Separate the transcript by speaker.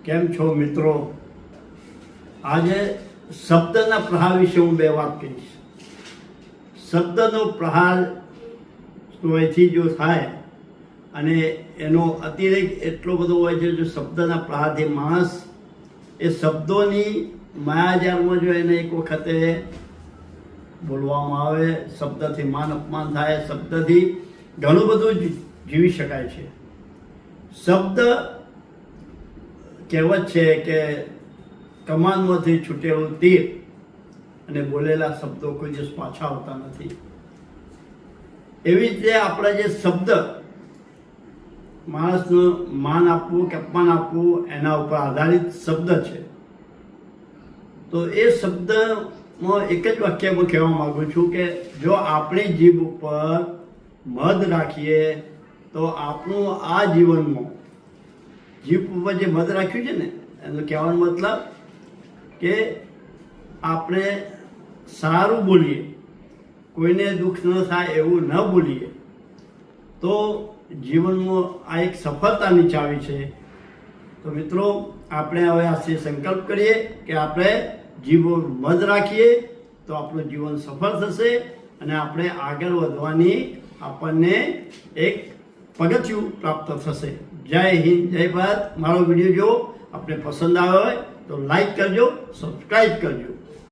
Speaker 1: કેમ છો મિત્રો? આજે શબ્દના પ્રહાર વિશે હું બે વાત કહીશ. શબ્દનો પ્રહાર એથી જો થાય અને એનો અતિરેક એટલો બધો હોય છે, જો શબ્દના પ્રહારથી માણસ એ શબ્દોની માયાજાળમાં જો એને એક વખતે બોલવામાં આવે, શબ્દથી માન અપમાન થાય, શબ્દથી ઘણું બધું જીવી શકાય છે. શબ્દ કહેવત છે કે કમાનમાંથી છૂટેલું તીર અને બોલેલા શબ્દો કોઈ દિવસ પાછા આવતા નથી. એવી રીતે આપણા જે શબ્દ, માણસનું માન આપવું કે અપમાન આપવું એના ઉપર આધારિત શબ્દ છે. તો એ શબ્દમાં એક જ વાક્યમાં કહેવા માગું છું કે જો આપણી જીભ ઉપર મધ રાખીએ તો આપણું આ જીવનમાં જીભ ઉપર જે મધ રાખ્યું છે ને, એનો કહેવાનો મતલબ કે આપણે સારું બોલીએ, કોઈને દુઃખ ન થાય એવું ન બોલીએ તો જીવનમાં આ એક સફળતાની ચાવી છે. તો મિત્રો, આપણે હવે આજથી સંકલ્પ કરીએ કે આપણે જીભ મધ રાખીએ તો આપણું જીવન સફળ થશે અને આપણે આગળ વધવાની આપણને એક પગથિયું પ્રાપ્ત થશે. જય હિન્દ, જય ભારત. મારો વિડીયો જો આપને પસંદ આવ્યો હોય તો લાઈક કરજો, સબસ્ક્રાઈબ કરજો.